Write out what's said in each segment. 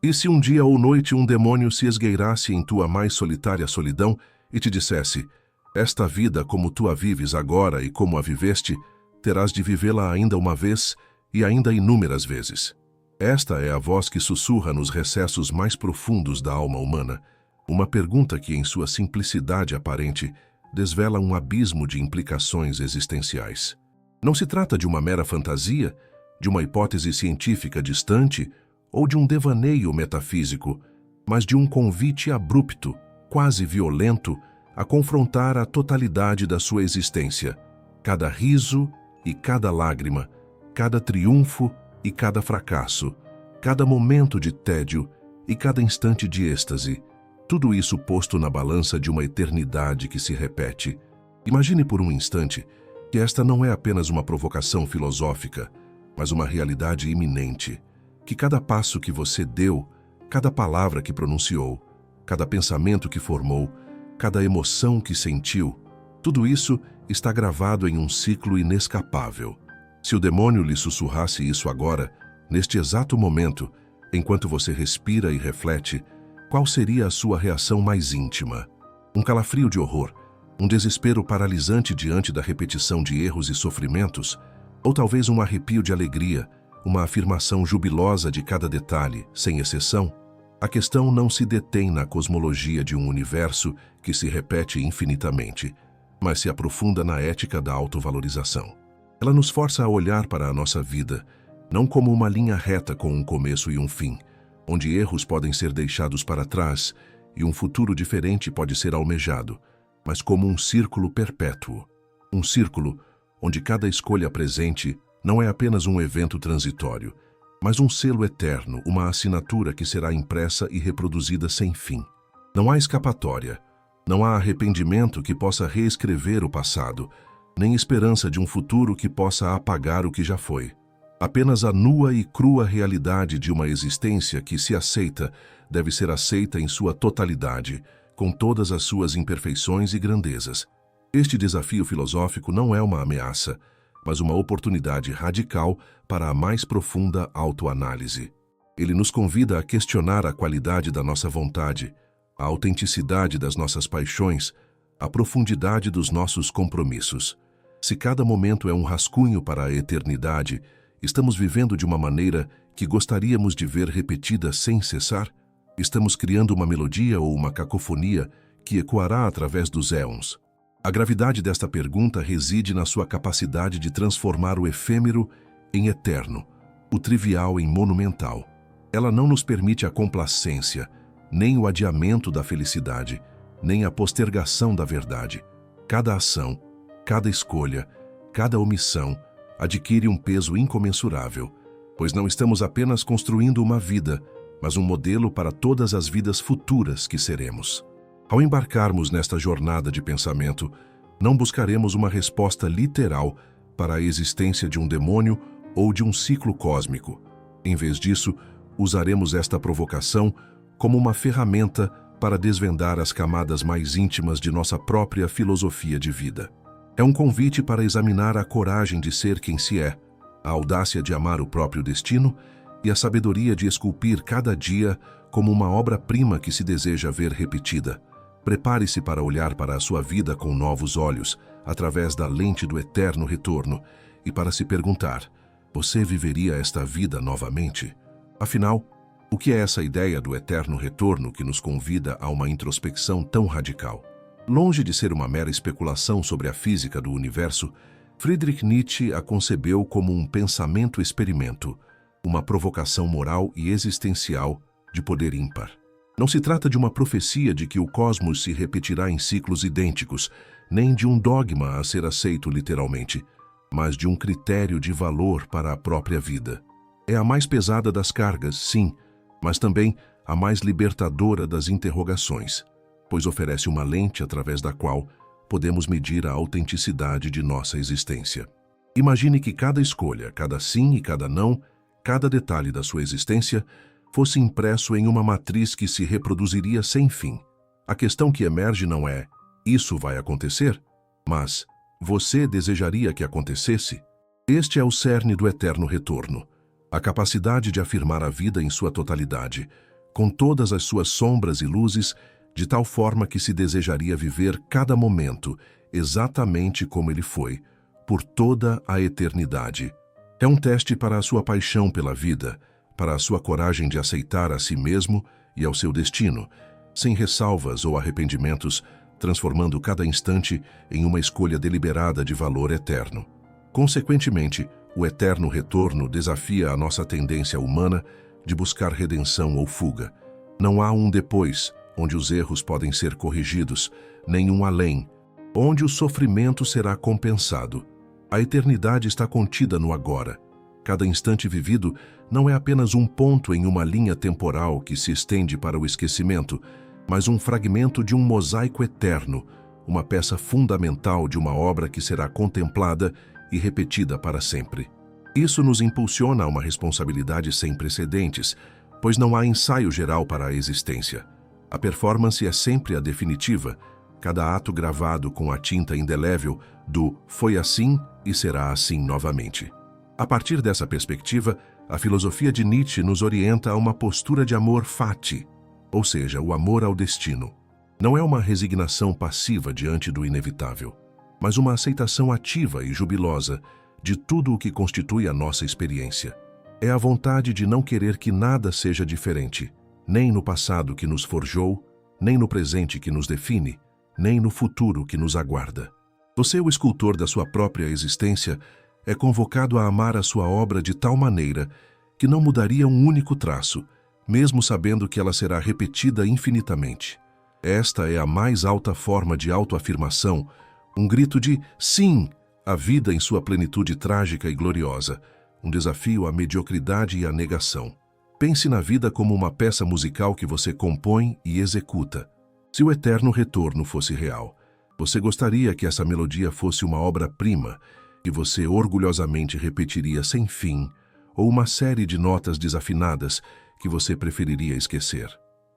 E se um dia ou noite um demônio se esgueirasse em tua mais solitária solidão e te dissesse: esta vida como tu a vives agora e como a viveste, terás de vivê-la ainda uma vez e ainda inúmeras vezes. Esta é a voz que sussurra nos recessos mais profundos da alma humana, uma pergunta que, em sua simplicidade aparente, desvela um abismo de implicações existenciais. Não se trata de uma mera fantasia, de uma hipótese científica distante ou de um devaneio metafísico, mas de um convite abrupto, quase violento, a confrontar a totalidade da sua existência, cada riso e cada lágrima, cada triunfo e cada fracasso, cada momento de tédio e cada instante de êxtase, tudo isso posto na balança de uma eternidade que se repete. Imagine por um instante que esta não é apenas uma provocação filosófica, mas uma realidade iminente, que cada passo que você deu, cada palavra que pronunciou, cada pensamento que formou, cada emoção que sentiu, tudo isso está gravado em um ciclo inescapável. Se o demônio lhe sussurrasse isso agora, neste exato momento, enquanto você respira e reflete, qual seria a sua reação mais íntima? Um calafrio de horror, um desespero paralisante diante da repetição de erros e sofrimentos, ou talvez um arrepio de alegria, uma afirmação jubilosa de cada detalhe, sem exceção? A questão não se detém na cosmologia de um universo que se repete infinitamente, mas se aprofunda na ética da autovalorização. Ela nos força a olhar para a nossa vida, não como uma linha reta com um começo e um fim, onde erros podem ser deixados para trás e um futuro diferente pode ser almejado, mas como um círculo perpétuo. Um círculo onde cada escolha presente não é apenas um evento transitório, mas um selo eterno, uma assinatura que será impressa e reproduzida sem fim. Não há escapatória, não há arrependimento que possa reescrever o passado, nem esperança de um futuro que possa apagar o que já foi. Apenas a nua e crua realidade de uma existência que, se aceita, deve ser aceita em sua totalidade, com todas as suas imperfeições e grandezas. Este desafio filosófico não é uma ameaça, mas uma oportunidade radical para a mais profunda autoanálise. Ele nos convida a questionar a qualidade da nossa vontade, a autenticidade das nossas paixões, a profundidade dos nossos compromissos. Se cada momento é um rascunho para a eternidade, estamos vivendo de uma maneira que gostaríamos de ver repetida sem cessar? Estamos criando uma melodia ou uma cacofonia que ecoará através dos éons? A gravidade desta pergunta reside na sua capacidade de transformar o efêmero em eterno, o trivial em monumental. Ela não nos permite a complacência, nem o adiamento da felicidade, nem a postergação da verdade. Cada ação, cada escolha, cada omissão adquire um peso incomensurável, pois não estamos apenas construindo uma vida, mas um modelo para todas as vidas futuras que seremos. Ao embarcarmos nesta jornada de pensamento, não buscaremos uma resposta literal para a existência de um demônio ou de um ciclo cósmico. Em vez disso, usaremos esta provocação como uma ferramenta para desvendar as camadas mais íntimas de nossa própria filosofia de vida. É um convite para examinar a coragem de ser quem se é, a audácia de amar o próprio destino e a sabedoria de esculpir cada dia como uma obra-prima que se deseja ver repetida. Prepare-se para olhar para a sua vida com novos olhos, através da lente do eterno retorno, e para se perguntar: você viveria esta vida novamente? Afinal, o que é essa ideia do eterno retorno que nos convida a uma introspecção tão radical? Longe de ser uma mera especulação sobre a física do universo, Friedrich Nietzsche a concebeu como um pensamento-experimento, uma provocação moral e existencial de poder ímpar. Não se trata de uma profecia de que o cosmos se repetirá em ciclos idênticos, nem de um dogma a ser aceito literalmente, mas de um critério de valor para a própria vida. É a mais pesada das cargas, sim, mas também a mais libertadora das interrogações, pois oferece uma lente através da qual podemos medir a autenticidade de nossa existência. Imagine que cada escolha, cada sim e cada não, cada detalhe da sua existência, fosse impresso em uma matriz que se reproduziria sem fim. A questão que emerge não é: isso vai acontecer? Mas: você desejaria que acontecesse? Este é o cerne do eterno retorno, a capacidade de afirmar a vida em sua totalidade, com todas as suas sombras e luzes, de tal forma que se desejaria viver cada momento exatamente como ele foi, por toda a eternidade. É um teste para a sua paixão pela vida, para a sua coragem de aceitar a si mesmo e ao seu destino, sem ressalvas ou arrependimentos, transformando cada instante em uma escolha deliberada de valor eterno. Consequentemente, o eterno retorno desafia a nossa tendência humana de buscar redenção ou fuga. Não há um depois, onde os erros podem ser corrigidos, nem um além, onde o sofrimento será compensado. A eternidade está contida no agora. Cada instante vivido não é apenas um ponto em uma linha temporal que se estende para o esquecimento, mas um fragmento de um mosaico eterno, uma peça fundamental de uma obra que será contemplada e repetida para sempre. Isso nos impulsiona a uma responsabilidade sem precedentes, pois não há ensaio geral para a existência. A performance é sempre a definitiva, cada ato gravado com a tinta indelével do "foi assim e será assim novamente". A partir dessa perspectiva, a filosofia de Nietzsche nos orienta a uma postura de amor fati, ou seja, o amor ao destino. Não é uma resignação passiva diante do inevitável, mas uma aceitação ativa e jubilosa de tudo o que constitui a nossa experiência. É a vontade de não querer que nada seja diferente, nem no passado que nos forjou, nem no presente que nos define, nem no futuro que nos aguarda. Você, o escultor da sua própria existência, é convocado a amar a sua obra de tal maneira que não mudaria um único traço, mesmo sabendo que ela será repetida infinitamente. Esta é a mais alta forma de autoafirmação, um grito de sim à vida em sua plenitude trágica e gloriosa, um desafio à mediocridade e à negação. Pense na vida como uma peça musical que você compõe e executa. Se o eterno retorno fosse real, você gostaria que essa melodia fosse uma obra-prima, que você orgulhosamente repetiria sem fim, ou uma série de notas desafinadas que você preferiria esquecer.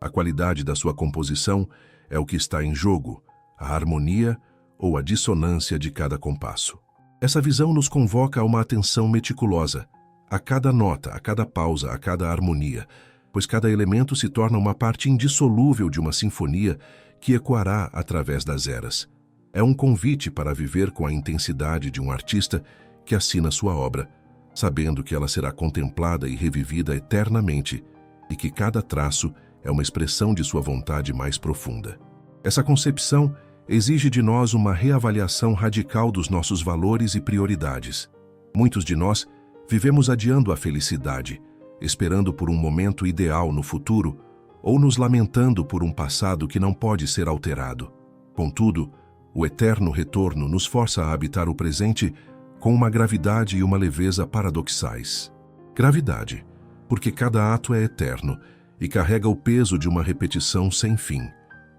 A qualidade da sua composição é o que está em jogo, a harmonia ou a dissonância de cada compasso. Essa visão nos convoca a uma atenção meticulosa, a cada nota, a cada pausa, a cada harmonia, pois cada elemento se torna uma parte indissolúvel de uma sinfonia que ecoará através das eras. É um convite para viver com a intensidade de um artista que assina sua obra, sabendo que ela será contemplada e revivida eternamente e que cada traço é uma expressão de sua vontade mais profunda. Essa concepção exige de nós uma reavaliação radical dos nossos valores e prioridades. Muitos de nós vivemos adiando a felicidade, esperando por um momento ideal no futuro ou nos lamentando por um passado que não pode ser alterado. Contudo, o eterno retorno nos força a habitar o presente com uma gravidade e uma leveza paradoxais. Gravidade, porque cada ato é eterno e carrega o peso de uma repetição sem fim.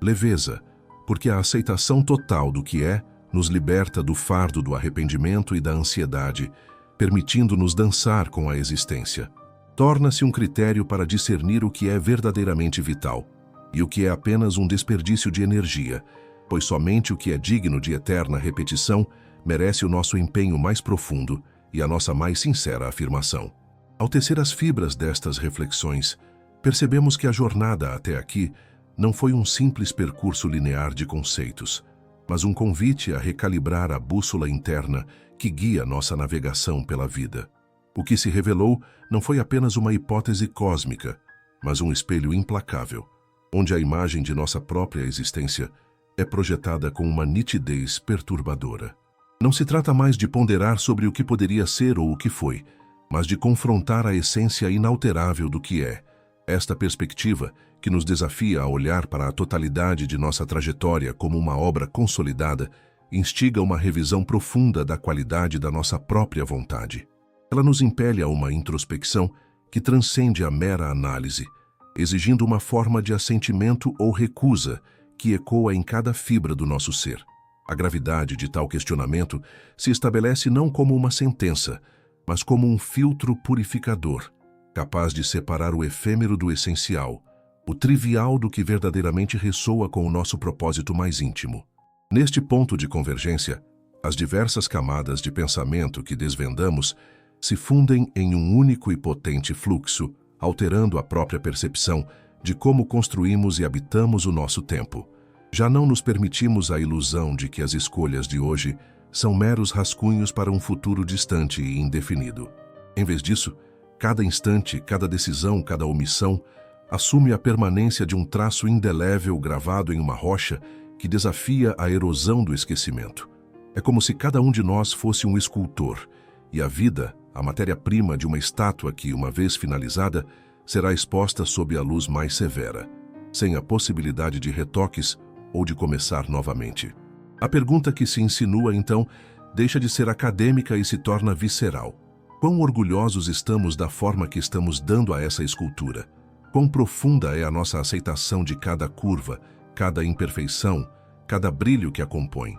Leveza, porque a aceitação total do que é nos liberta do fardo do arrependimento e da ansiedade, permitindo-nos dançar com a existência. Torna-se um critério para discernir o que é verdadeiramente vital e o que é apenas um desperdício de energia, pois somente o que é digno de eterna repetição merece o nosso empenho mais profundo e a nossa mais sincera afirmação. Ao tecer as fibras destas reflexões, percebemos que a jornada até aqui não foi um simples percurso linear de conceitos, mas um convite a recalibrar a bússola interna que guia nossa navegação pela vida. O que se revelou não foi apenas uma hipótese cósmica, mas um espelho implacável, onde a imagem de nossa própria existência é projetada com uma nitidez perturbadora. Não se trata mais de ponderar sobre o que poderia ser ou o que foi, mas de confrontar a essência inalterável do que é. Esta perspectiva, que nos desafia a olhar para a totalidade de nossa trajetória como uma obra consolidada, instiga uma revisão profunda da qualidade da nossa própria vontade. Ela nos impele a uma introspecção que transcende a mera análise, exigindo uma forma de assentimento ou recusa que ecoa em cada fibra do nosso ser. A gravidade de tal questionamento se estabelece não como uma sentença, mas como um filtro purificador, capaz de separar o efêmero do essencial, o trivial do que verdadeiramente ressoa com o nosso propósito mais íntimo. Neste ponto de convergência, as diversas camadas de pensamento que desvendamos se fundem em um único e potente fluxo, alterando a própria percepção, de como construímos e habitamos o nosso tempo. Já não nos permitimos a ilusão de que as escolhas de hoje são meros rascunhos para um futuro distante e indefinido. Em vez disso, cada instante, cada decisão, cada omissão assume a permanência de um traço indelével gravado em uma rocha que desafia a erosão do esquecimento. É como se cada um de nós fosse um escultor, e a vida, a matéria-prima de uma estátua que, uma vez finalizada, será exposta sob a luz mais severa, sem a possibilidade de retoques ou de começar novamente. A pergunta que se insinua, então, deixa de ser acadêmica e se torna visceral. Quão orgulhosos estamos da forma que estamos dando a essa escultura? Quão profunda é a nossa aceitação de cada curva, cada imperfeição, cada brilho que a compõe?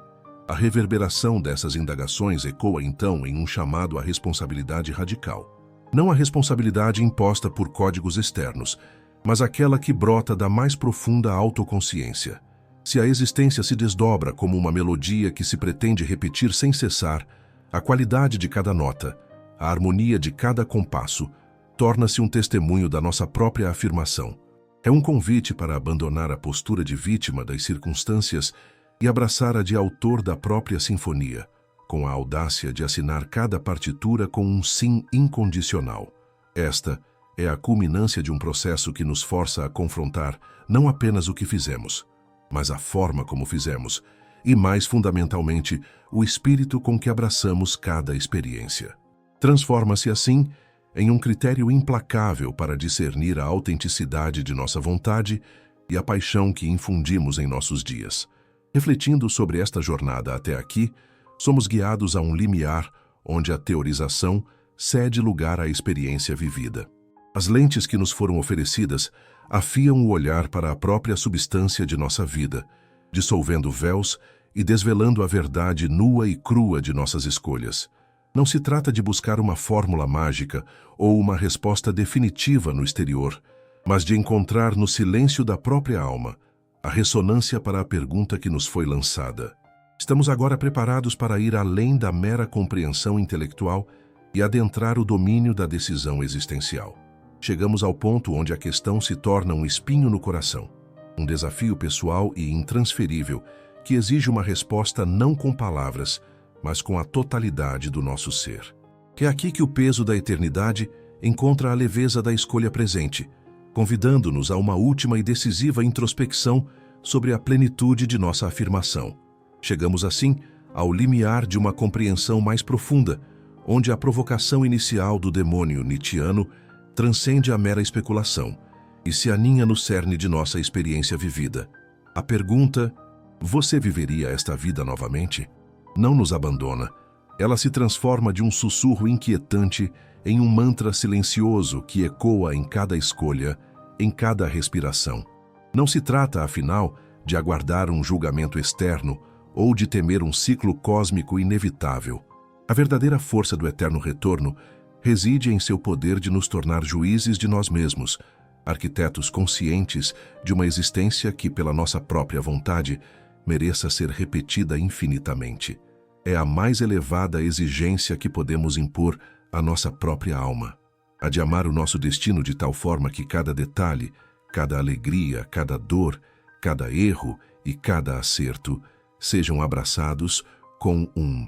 A reverberação dessas indagações ecoa, então, em um chamado à responsabilidade radical. Não a responsabilidade imposta por códigos externos, mas aquela que brota da mais profunda autoconsciência. Se a existência se desdobra como uma melodia que se pretende repetir sem cessar, a qualidade de cada nota, a harmonia de cada compasso, torna-se um testemunho da nossa própria afirmação. É um convite para abandonar a postura de vítima das circunstâncias e abraçar a de autor da própria sinfonia, com a audácia de assinar cada partitura com um sim incondicional. Esta é a culminância de um processo que nos força a confrontar não apenas o que fizemos, mas a forma como fizemos e, mais fundamentalmente, o espírito com que abraçamos cada experiência. Transforma-se, assim, em um critério implacável para discernir a autenticidade de nossa vontade e a paixão que infundimos em nossos dias. Refletindo sobre esta jornada até aqui, somos guiados a um limiar onde a teorização cede lugar à experiência vivida. As lentes que nos foram oferecidas afiam o olhar para a própria substância de nossa vida, dissolvendo véus e desvelando a verdade nua e crua de nossas escolhas. Não se trata de buscar uma fórmula mágica ou uma resposta definitiva no exterior, mas de encontrar no silêncio da própria alma a ressonância para a pergunta que nos foi lançada. Estamos agora preparados para ir além da mera compreensão intelectual e adentrar o domínio da decisão existencial. Chegamos ao ponto onde a questão se torna um espinho no coração, um desafio pessoal e intransferível que exige uma resposta não com palavras, mas com a totalidade do nosso ser. É aqui que o peso da eternidade encontra a leveza da escolha presente, convidando-nos a uma última e decisiva introspecção sobre a plenitude de nossa afirmação. Chegamos, assim, ao limiar de uma compreensão mais profunda, onde a provocação inicial do demônio nietzschiano transcende a mera especulação e se aninha no cerne de nossa experiência vivida. A pergunta, você viveria esta vida novamente? Não nos abandona. Ela se transforma de um sussurro inquietante em um mantra silencioso que ecoa em cada escolha, em cada respiração. Não se trata, afinal, de aguardar um julgamento externo ou de temer um ciclo cósmico inevitável. A verdadeira força do eterno retorno reside em seu poder de nos tornar juízes de nós mesmos, arquitetos conscientes de uma existência que, pela nossa própria vontade, mereça ser repetida infinitamente. É a mais elevada exigência que podemos impor à nossa própria alma, a de amar o nosso destino de tal forma que cada detalhe, cada alegria, cada dor, cada erro e cada acerto sejam abraçados com um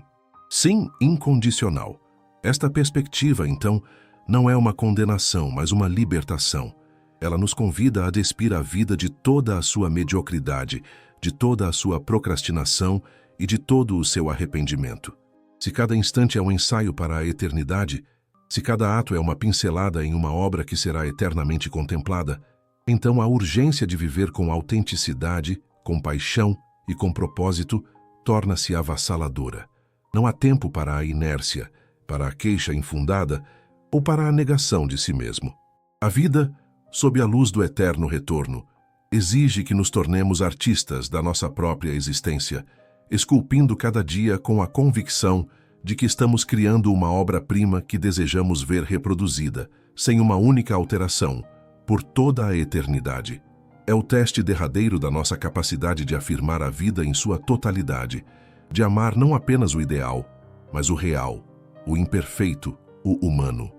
sim incondicional. Esta perspectiva, então, não é uma condenação, mas uma libertação. Ela nos convida a despir a vida de toda a sua mediocridade, de toda a sua procrastinação e de todo o seu arrependimento. Se cada instante é um ensaio para a eternidade, se cada ato é uma pincelada em uma obra que será eternamente contemplada, então a urgência de viver com autenticidade, com paixão e com propósito torna-se avassaladora. Não há tempo para a inércia, para a queixa infundada ou para a negação de si mesmo. A vida, sob a luz do eterno retorno, exige que nos tornemos artistas da nossa própria existência, esculpindo cada dia com a convicção de que estamos criando uma obra-prima que desejamos ver reproduzida, sem uma única alteração, por toda a eternidade. É o teste derradeiro da nossa capacidade de afirmar a vida em sua totalidade, de amar não apenas o ideal, mas o real, o imperfeito, o humano.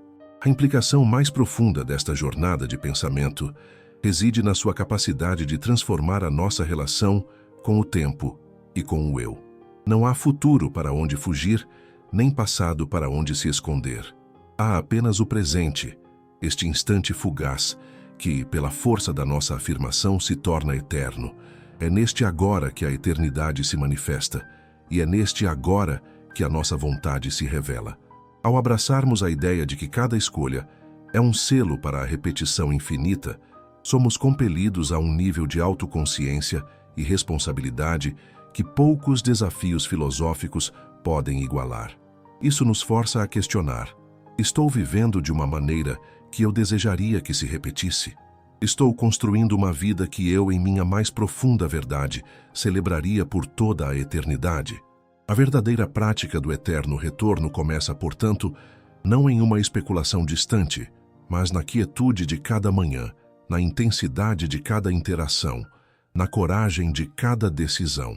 A implicação mais profunda desta jornada de pensamento reside na sua capacidade de transformar a nossa relação com o tempo e com o eu. Não há futuro para onde fugir, nem passado para onde se esconder. Há apenas o presente, este instante fugaz, que, pela força da nossa afirmação, se torna eterno. É neste agora que a eternidade se manifesta, e é neste agora que a nossa vontade se revela. Ao abraçarmos a ideia de que cada escolha é um selo para a repetição infinita, somos compelidos a um nível de autoconsciência e responsabilidade que poucos desafios filosóficos podem igualar. Isso nos força a questionar: estou vivendo de uma maneira que eu desejaria que se repetisse? Estou construindo uma vida que eu, em minha mais profunda verdade, celebraria por toda a eternidade? A verdadeira prática do eterno retorno começa, portanto, não em uma especulação distante, mas na quietude de cada manhã, na intensidade de cada interação, na coragem de cada decisão.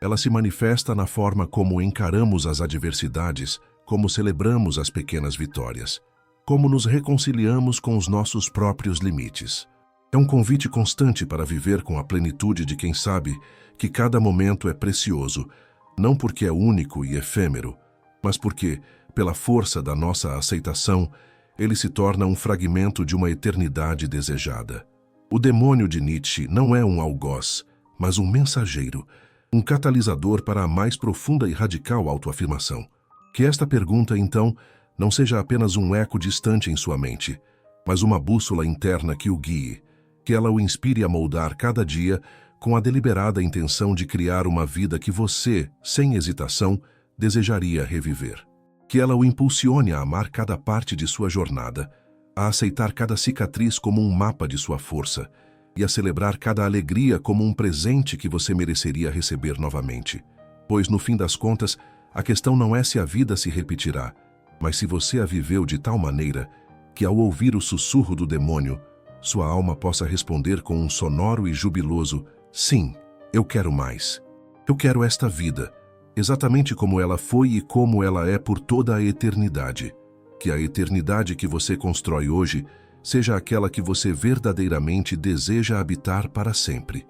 Ela se manifesta na forma como encaramos as adversidades, como celebramos as pequenas vitórias, como nos reconciliamos com os nossos próprios limites. É um convite constante para viver com a plenitude de quem sabe que cada momento é precioso, não porque é único e efêmero, mas porque, pela força da nossa aceitação, ele se torna um fragmento de uma eternidade desejada. O demônio de Nietzsche não é um algoz, mas um mensageiro, um catalisador para a mais profunda e radical autoafirmação. Que esta pergunta, então, não seja apenas um eco distante em sua mente, mas uma bússola interna que o guie, que ela o inspire a moldar cada dia com a deliberada intenção de criar uma vida que você, sem hesitação, desejaria reviver. Que ela o impulsione a amar cada parte de sua jornada, a aceitar cada cicatriz como um mapa de sua força e a celebrar cada alegria como um presente que você mereceria receber novamente. Pois, no fim das contas, a questão não é se a vida se repetirá, mas se você a viveu de tal maneira que, ao ouvir o sussurro do demônio, sua alma possa responder com um sonoro e jubiloso: sim, eu quero mais. Eu quero esta vida, exatamente como ela foi e como ela é por toda a eternidade. Que a eternidade que você constrói hoje seja aquela que você verdadeiramente deseja habitar para sempre.